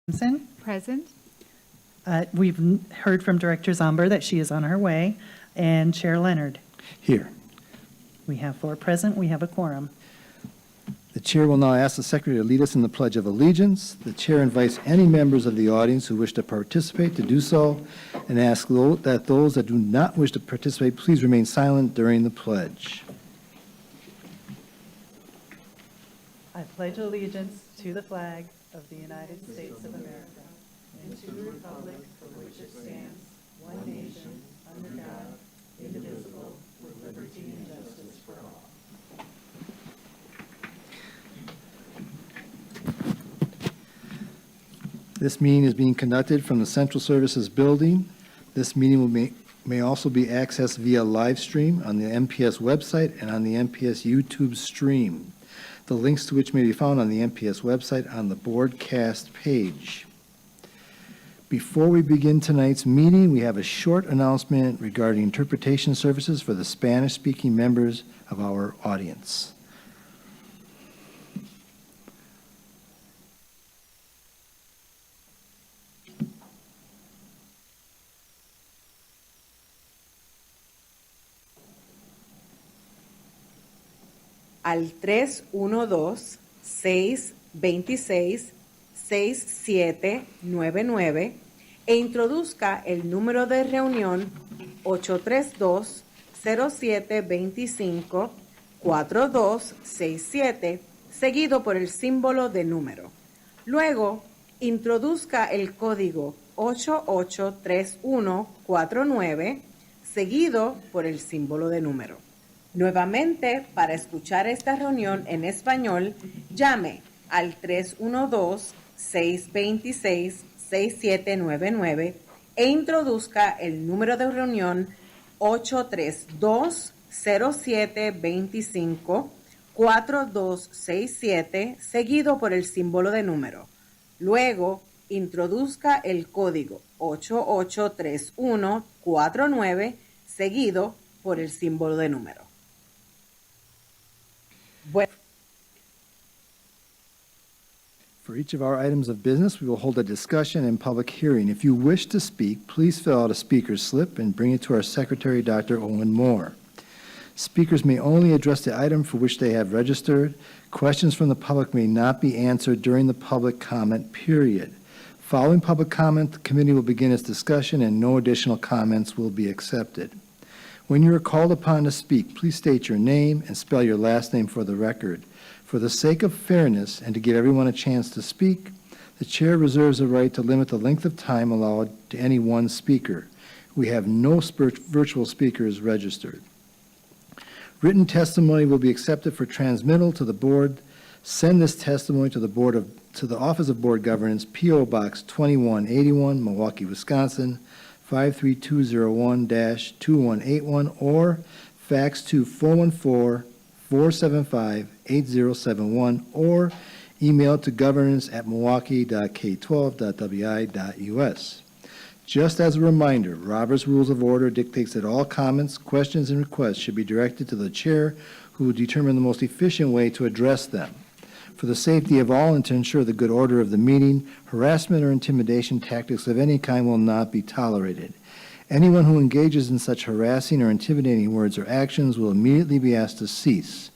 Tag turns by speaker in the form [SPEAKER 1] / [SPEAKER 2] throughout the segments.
[SPEAKER 1] Simpson.
[SPEAKER 2] Present.
[SPEAKER 1] We've heard from Director Zomber that she is on her way, and Chair Leonard.
[SPEAKER 3] Here.
[SPEAKER 1] We have 4 present. We have a quorum.
[SPEAKER 3] The chair will now ask the secretary to lead us in the Pledge of Allegiance. The chair invites any members of the audience who wish to participate to do so, and asks that those that do not wish to participate please remain silent during the pledge.
[SPEAKER 1] I pledge allegiance to the flag of the United States of America and to the republic for which it stands, one nation, under God, indivisible, with liberty and justice for all.
[SPEAKER 3] This meeting is being conducted from the Central Services Building. This meeting may also be accessed via live stream on the MPS website and on the MPS YouTube stream, the links to which may be found on the MPS website on the broadcast page. Before we begin tonight's meeting, we have a short announcement regarding interpretation services for the Spanish-speaking members of our audience.
[SPEAKER 4] Al 312-626-6799 e introduzca el número de reunión 832-0725-4267, seguido por el símbolo de número. Luego, introduzca el código 883149, seguido por el símbolo de número. Nuevamente, para escuchar esta reunión en español, llame al 312-626-6799 e introduzca el número de reunión 832-0725-4267, seguido por el símbolo de número. Luego, introduzca el código 883149, seguido por el símbolo de número.
[SPEAKER 3] For each of our items of business, we will hold a discussion and public hearing. If you wish to speak, please fill out a speaker's slip and bring it to our Secretary, Dr. Owen Moore. Speakers may only address the item for which they have registered. Questions from the public may not be answered during the public comment period. Following public comment, the committee will begin its discussion and no additional comments will be accepted. When you are called upon to speak, please state your name and spell your last name for the record. For the sake of fairness and to give everyone a chance to speak, the chair reserves the right to limit the length of time allowed to any one speaker. We have no virtual speakers registered. Written testimony will be accepted for transmittal to the board. Send this testimony to the Office of Board Governance, P.O. Box 2181, Milwaukee, Wisconsin, 53201-2181, or fax to 414-475-8071, or email to governance@milwaukee.k12.wi.us. Just as a reminder, Robert's Rules of Order dictates that all comments, questions, and requests should be directed to the chair, who will determine the most efficient way to address them. For the safety of all and to ensure the good order of the meeting, harassment or intimidation tactics of any kind will not be tolerated. Anyone who engages in such harassing or intimidating words or actions will immediately be asked to cease.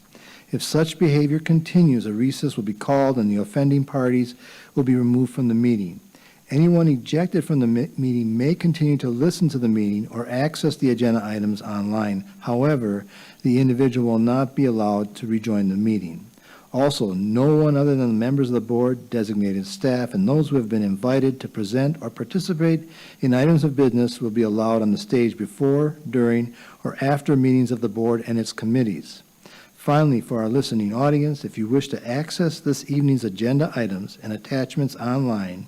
[SPEAKER 3] If such behavior continues, a recess will be called and the offending parties will be removed from the meeting. Anyone ejected from the meeting may continue to listen to the meeting or access the agenda items online. However, the individual will not be allowed to rejoin the meeting. Also, no one other than the members of the board, designated staff, and those who have been invited to present or participate in items of business will be allowed on the stage before, during, or after meetings of the board and its committees. Finally, for our listening audience, if you wish to access this evening's agenda items and attachments online,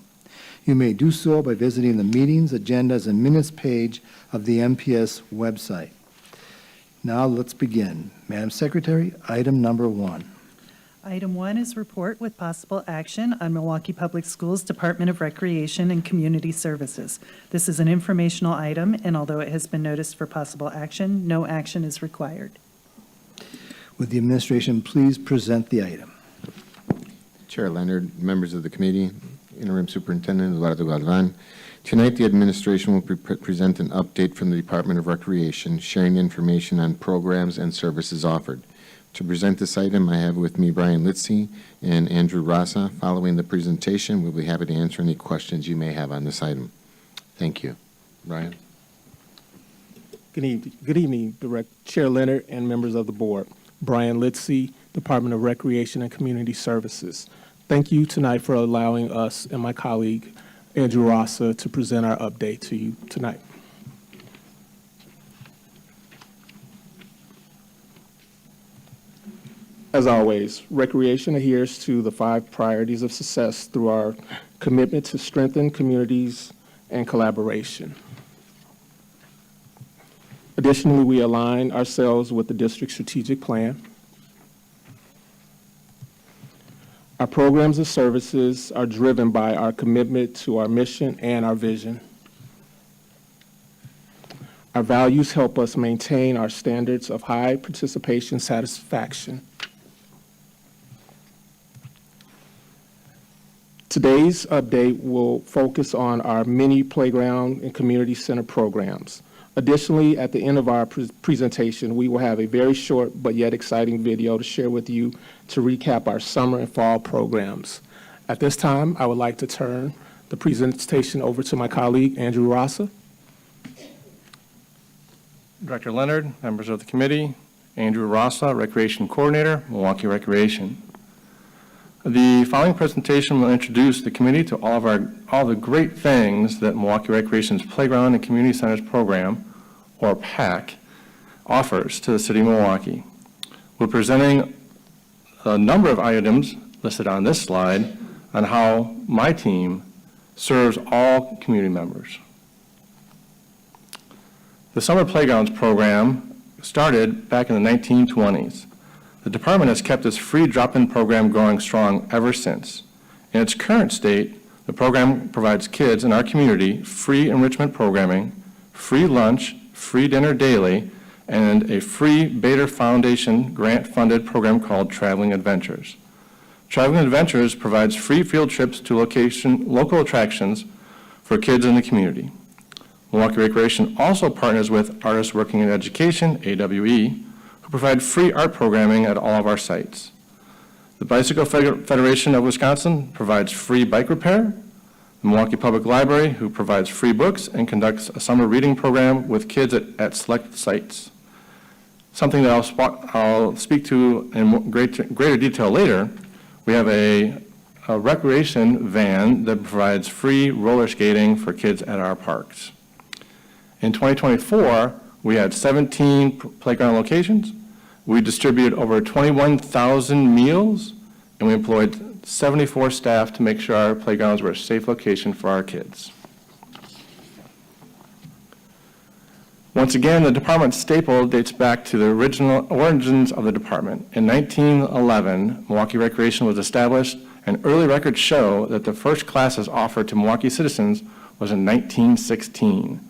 [SPEAKER 3] you may do so by visiting the meetings, agendas, and minutes page of the MPS website. Now let's begin. Madam Secretary, item number 1.
[SPEAKER 1] Item 1 is report with possible action on Milwaukee Public Schools Department of Recreation and Community Services. This is an informational item, and although it has been noticed for possible action, no action is required.
[SPEAKER 3] Would the administration please present the item?
[SPEAKER 5] Chair Leonard, members of the committee,
[SPEAKER 2] Interim Superintendent Eduardo Galvan. Tonight, the administration will present an update from the Department of Recreation, sharing information on programs and services offered. To present this item, I have with me Brian Litzy and Andrew Rasa. Following the presentation, we'll be happy to answer any questions you may have on this item. Thank you. Brian?
[SPEAKER 5] Good evening, Chair Leonard and members of the board. Brian Litzy, Department of Recreation and Community Services. Thank you tonight for allowing us and my colleague, Andrew Rasa, to present our update to you tonight. As always, recreation adheres to the 5 priorities of success through our commitment to strengthen communities and collaboration. Additionally, we align ourselves with the district's strategic plan. Our programs and services are driven by our commitment to our mission and our vision. Our values help us maintain our standards of high participation satisfaction. Today's update will focus on our mini playground and community center programs. Additionally, at the end of our presentation, we will have a very short but yet exciting video to share with you to recap our summer and fall programs. At this time, I would like to turn the presentation over to my colleague, Andrew Rasa.
[SPEAKER 6] Director Leonard, members of the committee, Andrew Rasa, Recreation Coordinator, Milwaukee Recreation. The following presentation will introduce the committee to all the great things that Milwaukee Recreation's Playground and Community Centers program, or PAC, offers to the city of Milwaukee. We're presenting a number of items listed on this slide on how my team serves all community members. The Summer Playgrounds program started back in the 1920s. The department has kept this free drop-in program going strong ever since. In its current state, the program provides kids in our community free enrichment programming, free lunch, free dinner daily, and a free Bader Foundation grant-funded program called Traveling Adventures. Traveling Adventures provides free field trips to local attractions for kids in the community. Milwaukee Recreation also partners with Artists Working in Education, AWE, who provide free art programming at all of our sites. The Bicycle Federation of Wisconsin provides free bike repair. The Milwaukee Public Library, who provides free books and conducts a summer reading program with kids at select sites. Something that I'll speak to in greater detail later, we have a recreation van that provides free roller skating for kids at our parks. In 2024, we had 17 playground locations. We distributed over 21,000 meals, and we employed 74 staff to make sure our playgrounds were a safe location for our kids. Once again, the department's staple dates back to the original origins of the department. In 1911, Milwaukee Recreation was established, and early records show that the first classes offered to Milwaukee citizens was in 1916.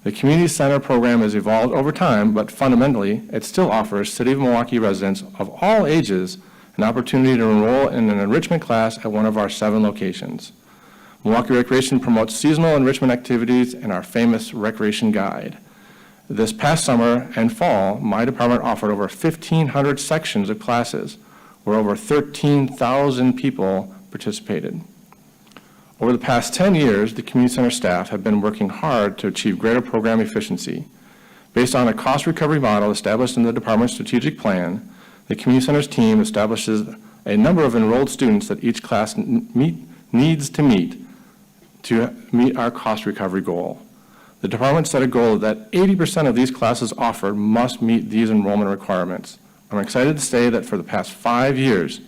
[SPEAKER 6] The Community Center program has evolved over time, but fundamentally, it still offers City of Milwaukee residents of all ages an opportunity to enroll in an enrichment class at one of our 7 locations. Milwaukee Recreation promotes seasonal enrichment activities in our famous Recreation Guide. This past summer and fall, my department offered over 1,500 sections of classes, where over 13,000 people participated. Over the past 10 years, the community center staff have been working hard to achieve greater program efficiency. Based on a cost recovery model established in the department's strategic plan, the community centers team establishes a number of enrolled students that each class needs to meet our cost recovery goal. The department set a goal that 80% of these classes offered must meet these enrollment requirements. I'm excited to say that for the past 5 years,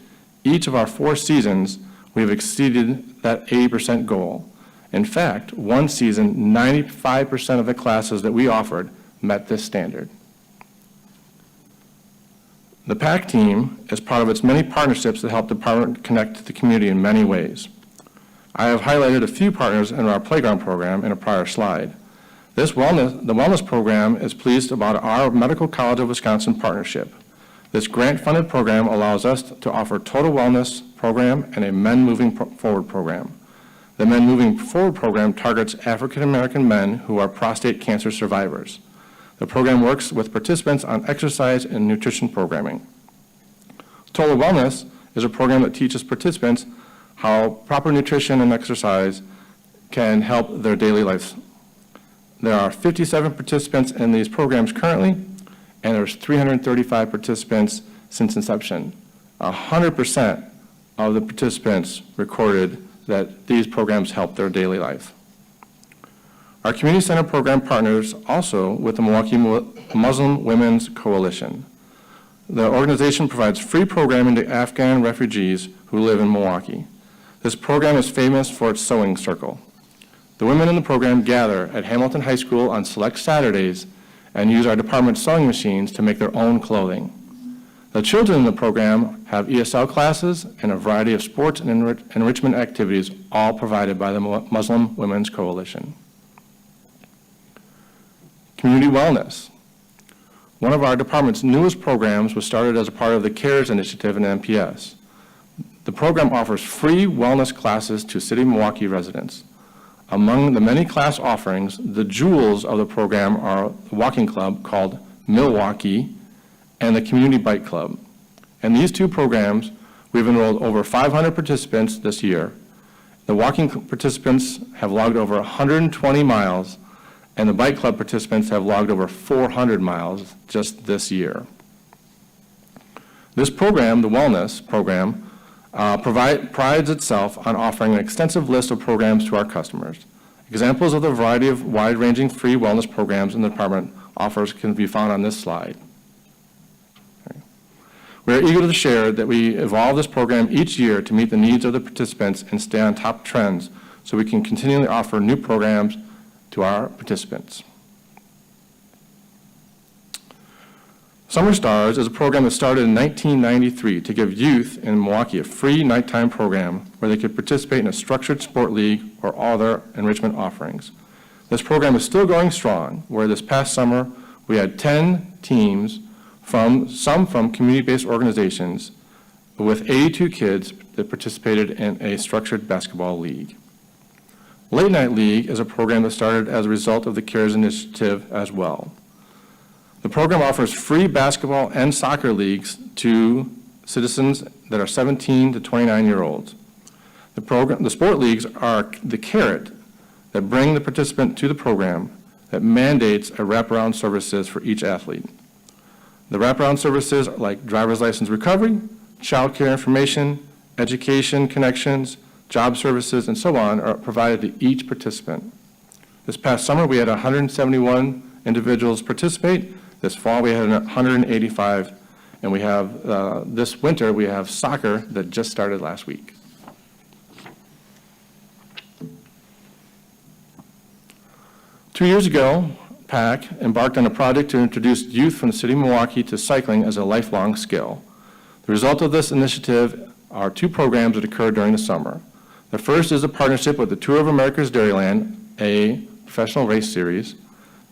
[SPEAKER 6] each of our 4 seasons, we have exceeded that 80% goal. In fact, one season, 95% of the classes that we offered met this standard. The PAC team is part of its many partnerships that help the department connect to the community in many ways. I have highlighted a few partners in our playground program in a prior slide. The wellness program is pleased about our Medical College of Wisconsin partnership. This grant-funded program allows us to offer total wellness program and a Men Moving Forward program. The Men Moving Forward program targets African American men who are prostate cancer survivors. The program works with participants on exercise and nutrition programming. Total Wellness is a program that teaches participants how proper nutrition and exercise can help their daily lives. There are 57 participants in these programs currently, and there's 335 participants since inception. 100% of the participants recorded that these programs help their daily life. Our community center program partners also with the Milwaukee Muslim Women's Coalition. The organization provides free programming to Afghan refugees who live in Milwaukee. This program is famous for its sewing circle. The women in the program gather at Hamilton High School on select Saturdays and use our department's sewing machines to make their own clothing. The children in the program have ESL classes and a variety of sports and enrichment activities, all provided by the Muslim Women's Coalition. Community Wellness. One of our department's newest programs was started as a part of the CARES initiative in MPS. The program offers free wellness classes to City of Milwaukee residents. Among the many class offerings, the jewels of the program are the walking club called Milwaukee and the Community Bike Club. In these two programs, we've enrolled over 500 participants this year. The walking participants have logged over 120 miles, and the bike club participants have logged over 400 miles just this year. This program, the Wellness Program, prides itself on offering an extensive list of programs to our customers. Examples of the variety of wide-ranging free wellness programs in the department offers can be found on this slide. We are eager to share that we evolve this program each year to meet the needs of the participants and stay on top trends so we can continually offer new programs to our participants. Summer Stars is a program that started in 1993 to give youth in Milwaukee a free nighttime program where they could participate in a structured sport league or other enrichment offerings. This program is still going strong, where this past summer we had 10 teams, some from community-based organizations, with 82 kids that participated in a structured basketball league. Late Night League is a program that started as a result of the CARES initiative as well. The program offers free basketball and soccer leagues to citizens that are 17 to 29-year-olds. The sport leagues are the carrot that bring the participant to the program that mandates a wraparound services for each athlete. The wraparound services like driver's license recovery, child care information, education connections, job services, and so on are provided to each participant. This past summer, we had 171 individuals participate. This fall, we had 185, and we have, this winter, we have soccer that just started last week. Two years ago, PAC embarked on a project to introduce youth from the city of Milwaukee to cycling as a lifelong skill. The result of this initiative are two programs that occurred during the summer. The first is a partnership with the Tour of America's Dairyland, a professional race series,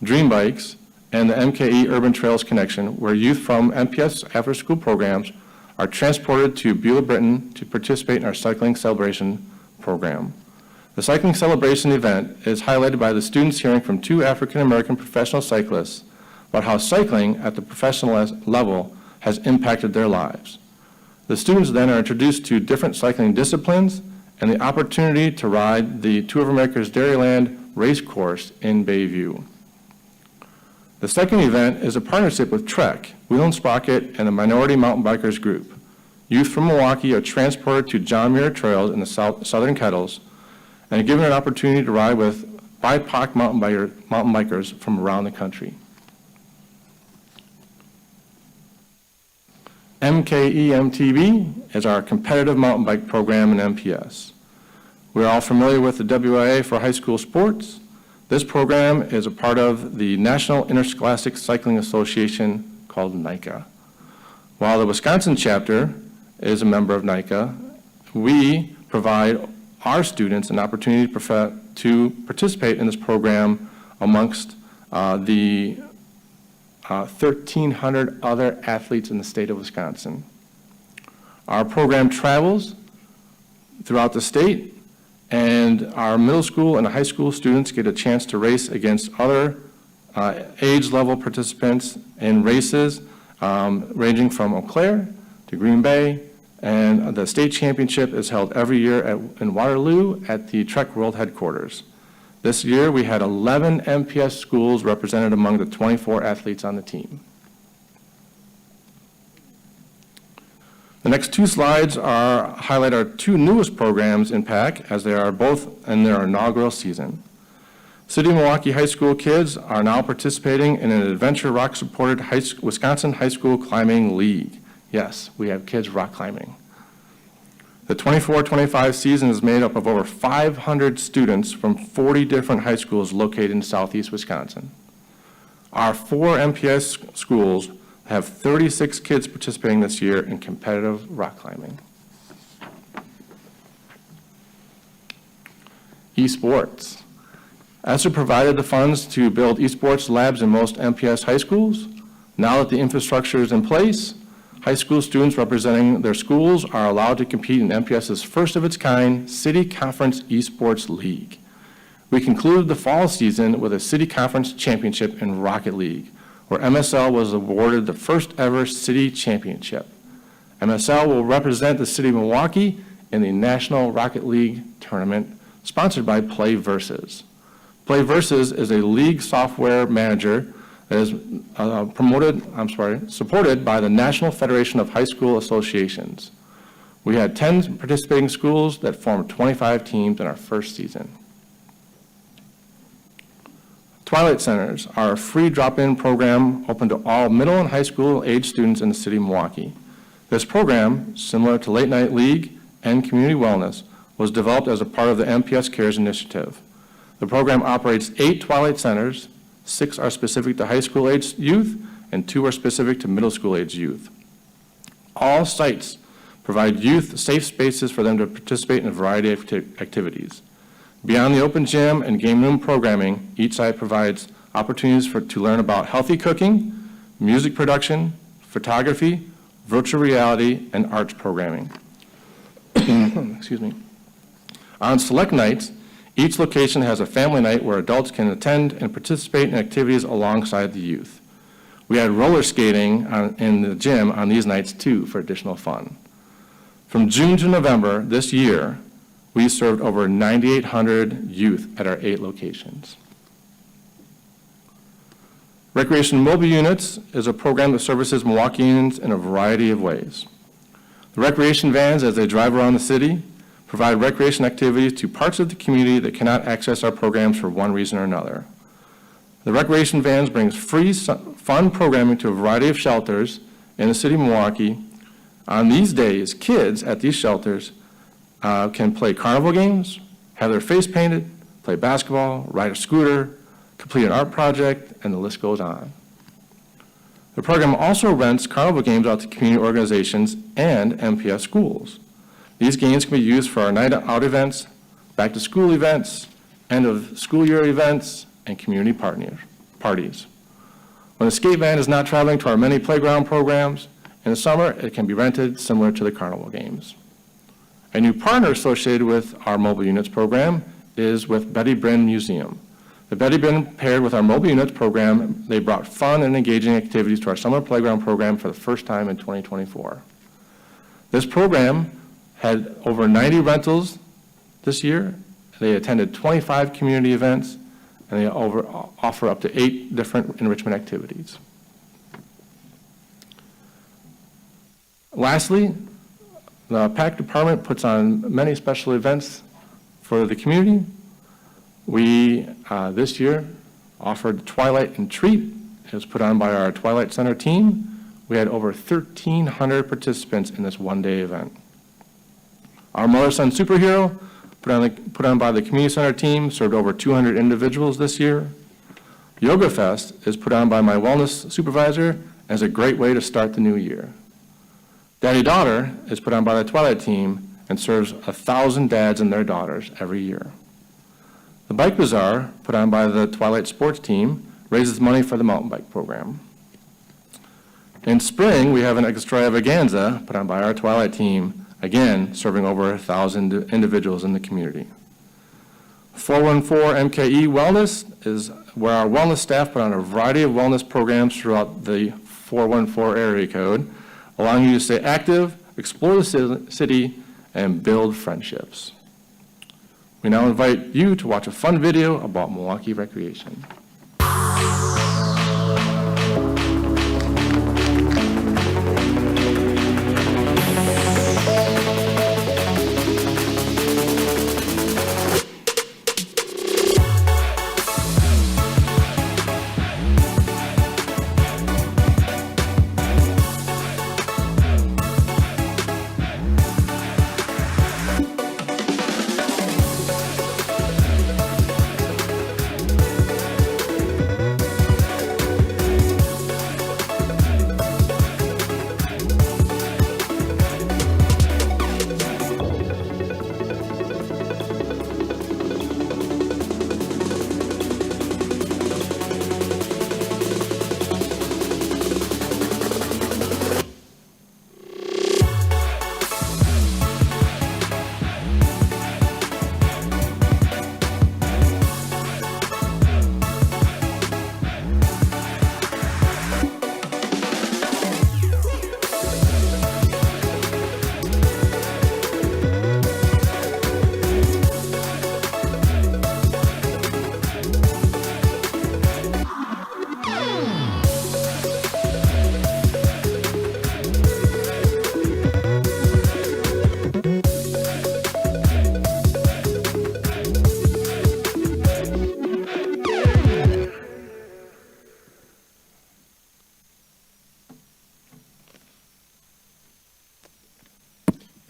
[SPEAKER 6] Dream Bikes, and the MKE Urban Trails Connection, where youth from MPS after-school programs are transported to Beulah, Britain to participate in our Cycling Celebration program. The Cycling Celebration event is highlighted by the students hearing from two African-American professional cyclists about how cycling at the professional level has impacted their lives. The students then are introduced to different cycling disciplines and the opportunity to ride the Tour of America's Dairyland race course in Bayview. The second event is a partnership with Trek, Wheel and Sprocket, and the Minority Mountain Bikers Group. Youth from Milwaukee are transported to John Muir Trails in the Southern Kettles and are given an opportunity to ride with BIPOC mountain bikers from around the country. MKEMTB is our competitive mountain bike program in MPS. We're all familiar with the WIA for high school sports. This program is a part of the National Interscholastic Cycling Association called NICA. While the Wisconsin chapter is a member of NICA, we provide our students an opportunity to participate in this program amongst the 1,300 other athletes in the state of Wisconsin. Our program travels throughout the state and our middle school and high school students get a chance to race against other age level participants in races ranging from Eau Claire to Green Bay, and the state championship is held every year in Waterloo at the Trek World headquarters. This year, we had 11 MPS schools represented among the 24 athletes on the team. The next two slides highlight our two newest programs in PAC, as they are both in their inaugural season. City of Milwaukee High School kids are now participating in an Adventure Rock-supported Wisconsin High School Climbing League. Yes, we have kids rock climbing. The 24-25 season is made up of over 500 students from 40 different high schools located in southeast Wisconsin. Our 4 MPS schools have 36 kids participating this year in competitive rock climbing. Esports. ESSER provided the funds to build esports labs in most MPS high schools. Now that the infrastructure is in place, high school students representing their schools are allowed to compete in MPS's first of its kind City Conference Esports League. We concluded the fall season with a City Conference Championship in Rocket League, where MSL was awarded the first ever city championship. MSL will represent the City of Milwaukee in the National Rocket League tournament sponsored by PlayVersus. PlayVersus is a league software manager that is supported by the National Federation of High School Associations. We had 10 participating schools that formed 25 teams in our first season. Twilight Centers are a free drop-in program open to all middle and high school age students in the City of Milwaukee. This program, similar to Late Night League and Community Wellness, was developed as a part of the MPS Cares initiative. The program operates 8 Twilight Centers, 6 are specific to high school age youth, and 2 are specific to middle school age youth. All sites provide youth safe spaces for them to participate in a variety of activities. Beyond the open gym and game room programming, each site provides opportunities to learn about healthy cooking, music production, photography, virtual reality, and arts programming. Excuse me. On select nights, each location has a family night where adults can attend and participate in activities alongside the youth. We had roller skating in the gym on these nights too for additional fun. From June to November this year, we served over 9,800 youth at our 8 locations. Recreation Mobile Units is a program that services Milwaukeeans in a variety of ways. The recreation vans, as they drive around the city, provide recreation activities to parts of the community that cannot access our programs for one reason or another. The recreation vans brings free, fun programming to a variety of shelters in the City of Milwaukee. On these days, kids at these shelters can play carnival games, have their face painted, play basketball, ride a scooter, complete an art project, and the list goes on. The program also rents carnival games out to community organizations and MPS schools. These games can be used for our night out events, back to school events, end of school year events, and community parties. When the skate van is not traveling to our many playground programs, in the summer it can be rented similar to the carnival games. A new partner associated with our mobile units program is with Betty Brinn Museum. The Betty Brinn paired with our mobile units program, they brought fun and engaging activities to our summer playground program for the first time in 2024. This program had over 90 rentals this year. They attended 25 community events, and they offer up to 8 different enrichment activities. Lastly, the PAC department puts on many special events for the community. We, this year, offered Twilight and Treat. It was put on by our Twilight Center team. We had over 1,300 participants in this one-day event. Our Mother-Son Superhero, put on by the Community Center team, served over 200 individuals this year. Yoga Fest is put on by my wellness supervisor and is a great way to start the new year. Daddy-Daughter is put on by the Twilight team and serves 1,000 dads and their daughters every year. The Bike Bazaar, put on by the Twilight sports team, raises money for the mountain bike program. In spring, we have an extravaganza put on by our Twilight team, again, serving over 1,000 individuals in the community. 414 MKE Wellness is where our wellness staff put on a variety of wellness programs throughout the 414 area code, allowing you to stay active, explore the city, and build friendships. We now invite you to watch a fun video about Milwaukee Recreation.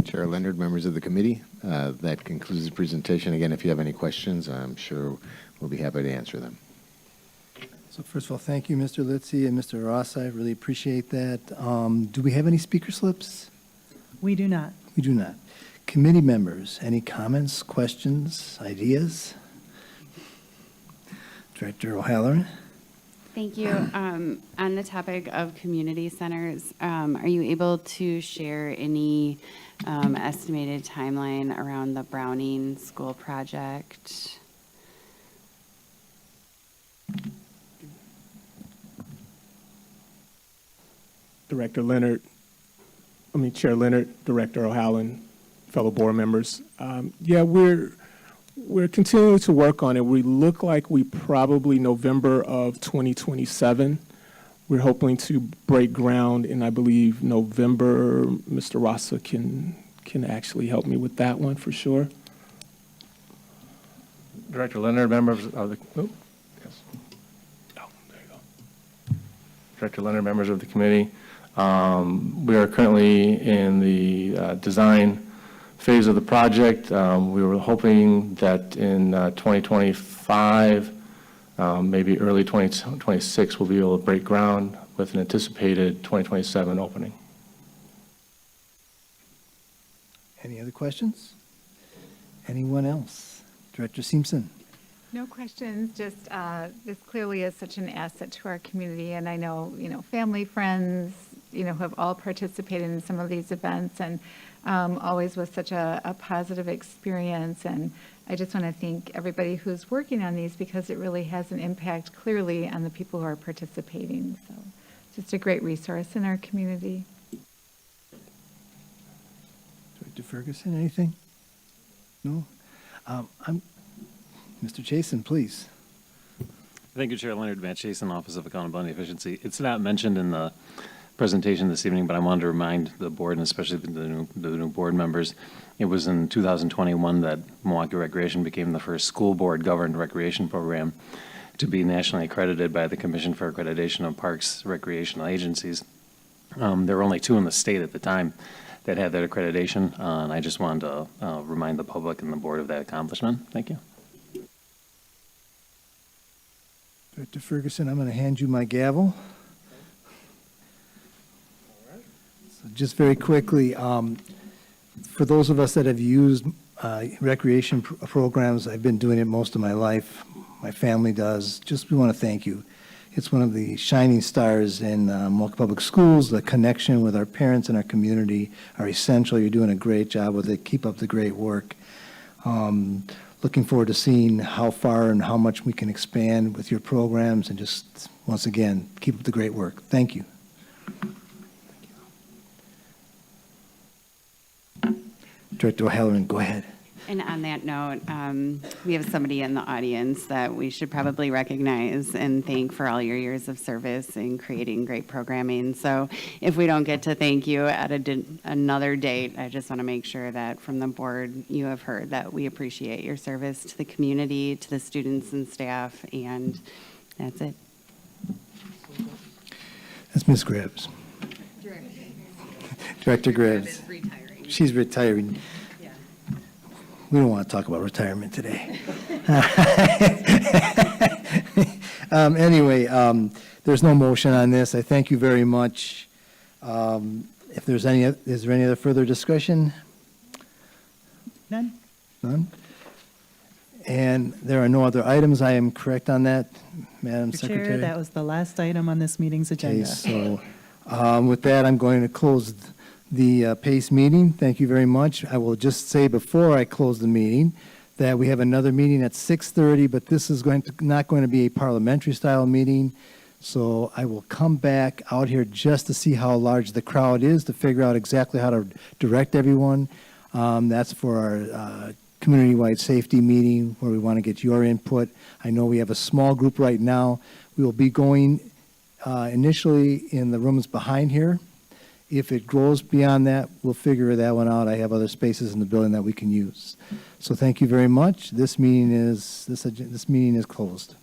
[SPEAKER 2] Chair Leonard, members of the committee, that concludes the presentation. Again, if you have any questions, I'm sure we'll be happy to answer them.
[SPEAKER 3] So first of all, thank you, Mr. Litzy and Mr. Ross. I really appreciate that. Do we have any speaker slips?
[SPEAKER 1] We do not.
[SPEAKER 3] We do not. Committee members, any comments, questions, ideas? Director O'Halloran?
[SPEAKER 7] Thank you. On the topic of community centers, are you able to share any estimated timeline around the Browning School project?
[SPEAKER 5] Chair Leonard, Director O'Halloran, fellow board members. Yeah, we're continuing to work on it. We look like we probably November of 2027. We're hoping to break ground in, I believe, November. Mr. Rassa can actually help me with that one for sure.
[SPEAKER 6] Director Leonard, members of the, yes.
[SPEAKER 5] Oh, there you go.
[SPEAKER 6] Director Leonard, members of the committee. We are currently in the design phase of the project. We were hoping that in 2025, maybe early 2026, we'll be able to break ground with an anticipated 2027 opening.
[SPEAKER 3] Any other questions? Anyone else? Director Simpson?
[SPEAKER 8] No questions, just this clearly is such an asset to our community, and I know, family, friends, who have all participated in some of these events, and always was such a positive experience, and I just want to thank everybody who's working on these because it really has an impact clearly on the people who are participating, so just a great resource in our community.
[SPEAKER 3] Director Ferguson, anything? No? Mr. Chason, please.
[SPEAKER 9] Thank you, Chair Leonard. Matt Chason, Office of Accountability and Efficiency. It's not mentioned in the presentation this evening, but I wanted to remind the board, and especially the new board members, it was in 2021 that Milwaukee Recreation became the first school board governed recreation program to be nationally accredited by the Commission for Accreditation of Parks Recreational Agencies. There were only 2 in the state at the time that had that accreditation, and I just wanted to remind the public and the board of that accomplishment. Thank you.
[SPEAKER 3] Director Ferguson, I'm going to hand you my gavel. So just very quickly, for those of us that have used recreation programs, I've been doing it most of my life. My family does. We want to thank you. It's one of the shining stars in Milwaukee Public Schools. The connection with our parents and our community are essential. You're doing a great job with it. Keep up the great work. looking forward to seeing how far and how much we can expand with your programs, and just, once again, keep up the great work. Thank you. Director O'Halloran, go ahead.
[SPEAKER 7] And on that note, we have somebody in the audience that we should probably recognize and thank for all your years of service in creating great programming. So if we don't get to thank you at another date, I just want to make sure that from the board, you have heard that we appreciate your service to the community, to the students and staff, and that's it.
[SPEAKER 3] That's Ms. Graves. Director Graves. She's retiring. We don't want to talk about retirement today. Anyway, there's no motion on this. I thank you very much. If there's any, is there any other further discussion?
[SPEAKER 1] None?
[SPEAKER 3] None? And there are no other items. I am correct on that, Madam
[SPEAKER 1] Mr.
[SPEAKER 3] Secretary?
[SPEAKER 1] Chair, that was the last item on this meeting's
[SPEAKER 3] Okay,
[SPEAKER 1] agenda.
[SPEAKER 3] so with that, I'm going to close the PACE meeting. Thank you very much. I will just say before I close the meeting that we have another meeting at 6:30, but this is not going to be a parliamentary style meeting. So I will come back out here just to see how large the crowd is, to figure out exactly how to direct everyone. That's for our community-wide safety meeting where we want to get your input. I know we have a small group right now. We will be going initially in the rooms behind here. If it grows beyond that, we'll figure that one out. I have other spaces in the building that we can use. So thank you very much. This meeting is closed.